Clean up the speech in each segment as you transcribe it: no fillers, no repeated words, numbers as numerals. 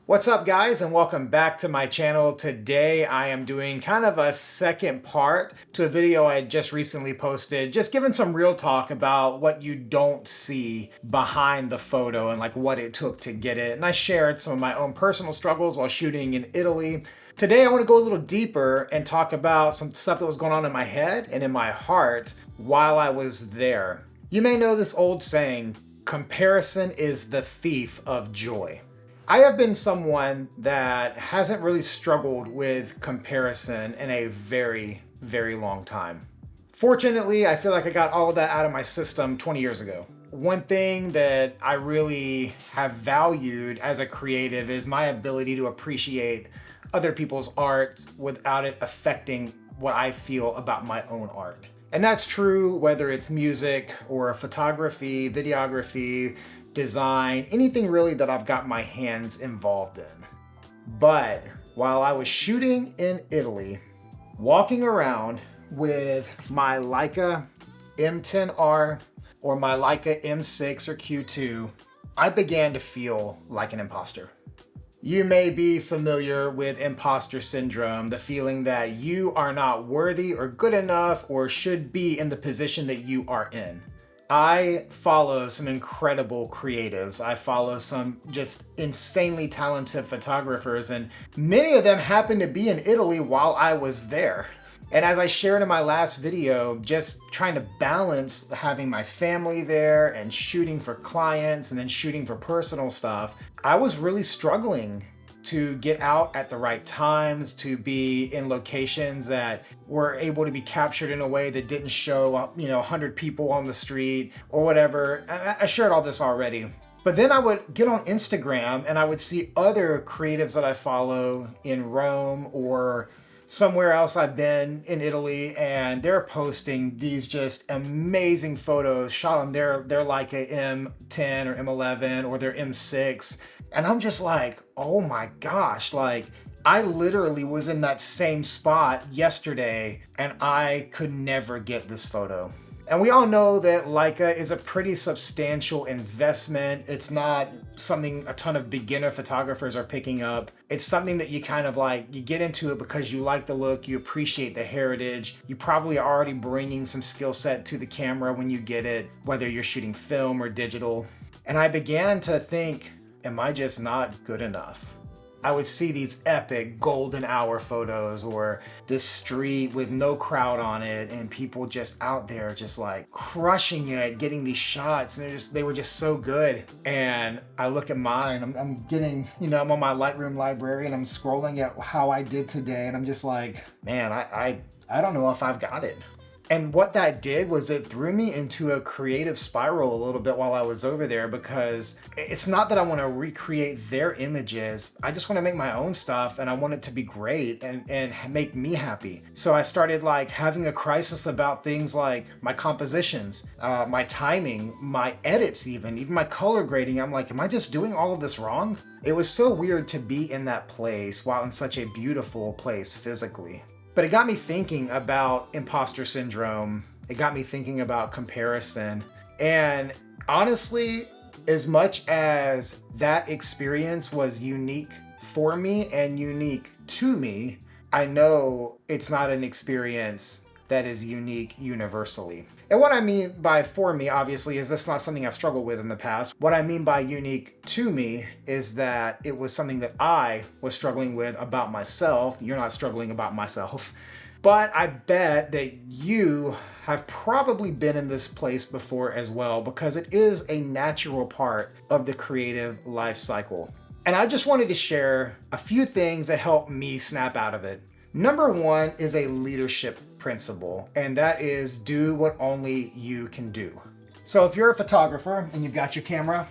What's up guys, and welcome back to my channel. Today I am doing kind of a second part to a video I just recently posted, just giving some real talk about what you don't see behind the photo and like what it took to get it. And I shared some of my own personal struggles while shooting in Italy. Today I want to go a little deeper and talk about some stuff that was going on in my head and in my heart while I was there. You may know this old saying, comparison is the thief of joy. I have been someone that hasn't really struggled with comparison in a very, very long time. Fortunately, I feel like I got all of that out of my system 20 years ago. One thing that I really have valued as a creative is my ability to appreciate other people's art without it affecting what I feel about my own art. And that's true whether it's music or photography, videography, design, anything really that I've got my hands involved in. But while I was shooting in Italy, walking around with my Leica M10R or my Leica M6 or Q2, I began to feel like an imposter. You may be familiar with imposter syndrome, the feeling that you are not worthy or good enough or should be in the position that you are in. I follow some incredible creatives. I follow some just insanely talented photographers, and many of them happened to be in Italy while I was there. And as I shared in my last video, just trying to balance having my family there and shooting for clients and then shooting for personal stuff, I was really struggling to get out at the right times, to be in locations that were able to be captured in a way that didn't show, 100 people on the street or whatever. I shared all this already. But then I would get on Instagram and I would see other creatives that I follow in Rome or somewhere else I've been in Italy, and they're posting these just amazing photos shot on their Leica M10 or M11 or their M6. And I'm just like, oh my gosh, like I literally was in that same spot yesterday and I could never get this photo. And we all know that Leica is a pretty substantial investment. It's not something a ton of beginner photographers are picking up. It's something that you kind of like, you get into it because you like the look, you appreciate the heritage. You probably are already bringing some skill set to the camera when you get it, whether you're shooting film or digital. And I began to think, am I just not good enough? I would see these epic golden hour photos or this street with no crowd on it and people just out there just like crushing it, getting these shots, and they were just so good. And I look at mine, I'm getting, I'm on my Lightroom library and I'm scrolling at how I did today and I'm just like, man, I don't know if I've got it. And what that did was it threw me into a creative spiral a little bit while I was over there, because it's not that I want to recreate their images. I just want to make my own stuff and I want it to be great and make me happy. So I started like having a crisis about things like my compositions, my timing, my edits, even my color grading. I'm like, am I just doing all of this wrong? It was so weird to be in that place while in such a beautiful place physically. But it got me thinking about imposter syndrome. It got me thinking about comparison. And honestly, as much as that experience was unique for me and unique to me, I know it's not an experience that is unique universally. And what I mean by for me, obviously, is this not something I've struggled with in the past. What I mean by unique to me is that it was something that I was struggling with about myself. You're not struggling about myself. But I bet that you have probably been in this place before as well, because it is a natural part of the creative life cycle. And I just wanted to share a few things that helped me snap out of it. Number one is a leadership principle, and that is do what only you can do. So if you're a photographer and you've got your camera,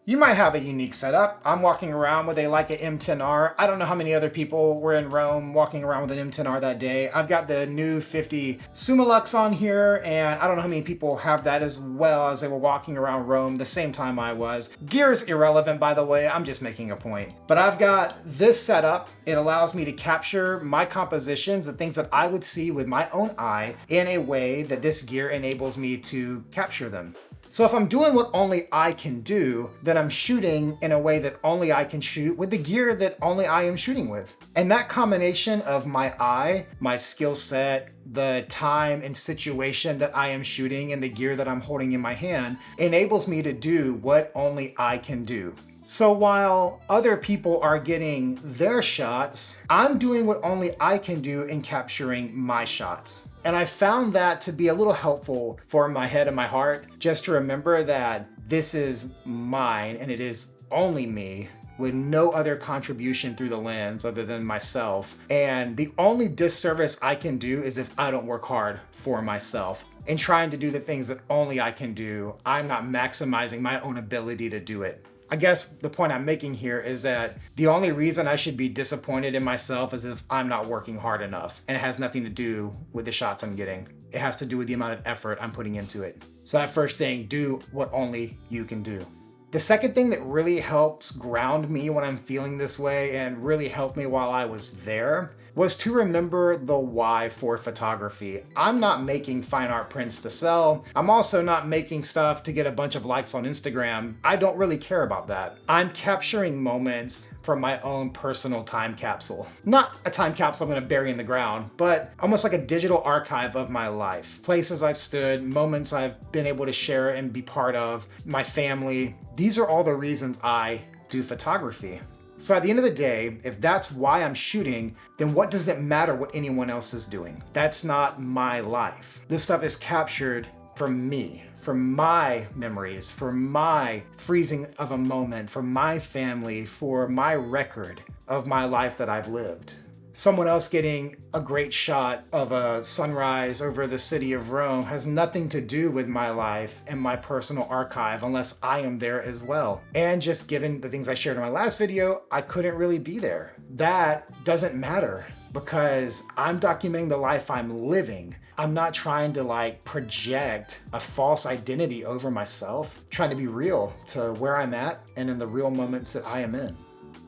you might have a unique setup. I'm walking around with a Leica M10R. I don't know how many other people were in Rome walking around with an M10R that day. I've got the new 50 Summilux on here, and I don't know how many people have that as well, as they were walking around Rome the same time I was. Gear's irrelevant, by the way, I'm just making a point. But I've got this setup. It allows me to capture my compositions, the things that I would see with my own eye, in a way that this gear enables me to capture them. So if I'm doing what only I can do, then I'm shooting in a way that only I can shoot with the gear that only I am shooting with. And that combination of my eye, my skill set, the time and situation that I am shooting, and the gear that I'm holding in my hand enables me to do what only I can do. So while other people are getting their shots, I'm doing what only I can do in capturing my shots. And I found that to be a little helpful for my head and my heart, just to remember that this is mine and it is only me, with no other contribution through the lens other than myself. And the only disservice I can do is if I don't work hard for myself. In trying to do the things that only I can do, I'm not maximizing my own ability to do it. I guess the point I'm making here is that the only reason I should be disappointed in myself is if I'm not working hard enough. And it has nothing to do with the shots I'm getting. It has to do with the amount of effort I'm putting into it. So that first thing, do what only you can do. The second thing that really helps ground me when I'm feeling this way, and really helped me while I was there, was to remember the why for photography. I'm not making fine art prints to sell. I'm also not making stuff to get a bunch of likes on Instagram. I don't really care about that. I'm capturing moments from my own personal time capsule. Not a time capsule I'm gonna bury in the ground, but almost like a digital archive of my life. Places I've stood, moments I've been able to share and be part of, my family. These are all the reasons I do photography. So at the end of the day, if that's why I'm shooting, then what does it matter what anyone else is doing? That's not my life. This stuff is captured from me, from my memories, for my freezing of a moment, for my family, for my record of my life that I've lived. Someone else getting a great shot of a sunrise over the city of Rome has nothing to do with my life and my personal archive unless I am there as well. And just given the things I shared in my last video, I couldn't really be there. That doesn't matter because I'm documenting the life I'm living. I'm not trying to project a false identity over myself, trying to be real to where I'm at and in the real moments that I am in.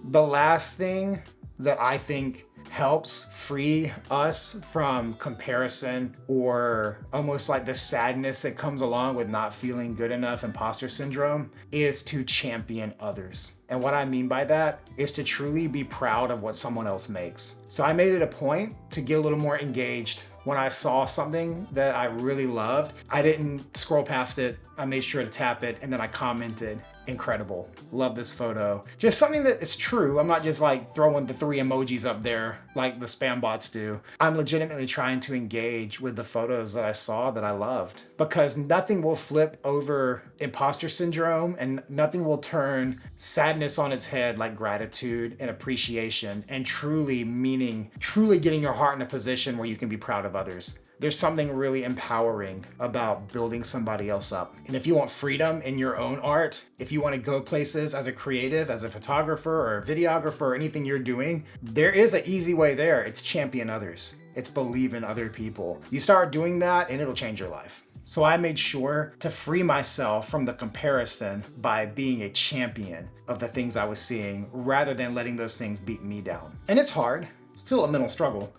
The last thing that I think helps free us from comparison, or almost like the sadness that comes along with not feeling good enough, imposter syndrome, is to champion others. And what I mean by that is to truly be proud of what someone else makes. So I made it a point to get a little more engaged when I saw something that I really loved. I didn't scroll past it. I made sure to tap it, and then I commented, incredible, love this photo. Just something that is true. I'm not just throwing the 3 emojis up there like the spam bots do. I'm legitimately trying to engage with the photos that I saw that I loved, because nothing will flip over imposter syndrome and nothing will turn sadness on its head like gratitude and appreciation and truly getting your heart in a position where you can be proud of others. There's something really empowering about building somebody else up. And if you want freedom in your own art, if you want to go places as a creative, as a photographer or a videographer or anything you're doing, there is an easy way there. It's champion others. It's believe in other people. You start doing that and it'll change your life. So I made sure to free myself from the comparison by being a champion of the things I was seeing rather than letting those things beat me down. And it's hard, it's still a mental struggle.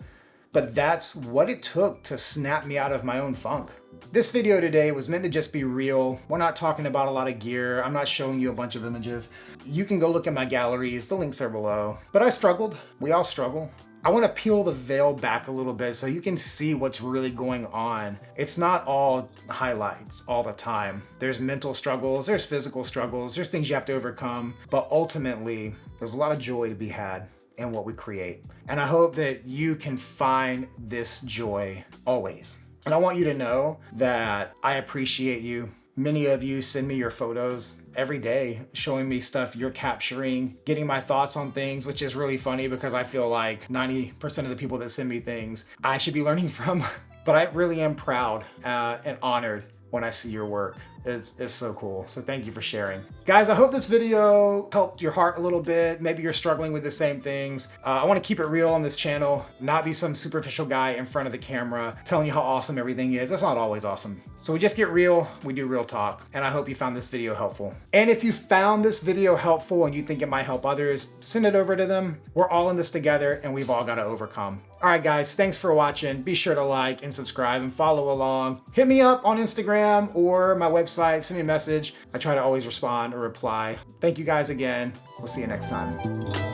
But that's what it took to snap me out of my own funk. This video today was meant to just be real. We're not talking about a lot of gear. I'm not showing you a bunch of images. You can go look at my galleries. The links are below. But I struggled. We all struggle. I want to peel the veil back a little bit so you can see what's really going on. It's not all highlights all the time. There's mental struggles, there's physical struggles, there's things you have to overcome. But ultimately, there's a lot of joy to be had in what we create. And I hope that you can find this joy always. And I want you to know that I appreciate you. Many of you send me your photos every day, showing me stuff you're capturing, getting my thoughts on things, which is really funny because I feel like 90% of the people that send me things I should be learning from. But I really am proud and honored when I see your work. It's so cool. So thank you for sharing. Guys, I hope this video helped your heart a little bit. Maybe you're struggling with the same things. I want to keep it real on this channel, not be some superficial guy in front of the camera telling you how awesome everything is. That's not always awesome. So we just get real, we do real talk. And I hope you found this video helpful. And if you found this video helpful and you think it might help others, send it over to them. We're all in this together and we've all got to overcome. All right, guys, thanks for watching. Be sure to like and subscribe and follow along. Hit me up on Instagram or my website, website, send me a message. I try to always respond or reply. Thank you guys again. We'll see you next time.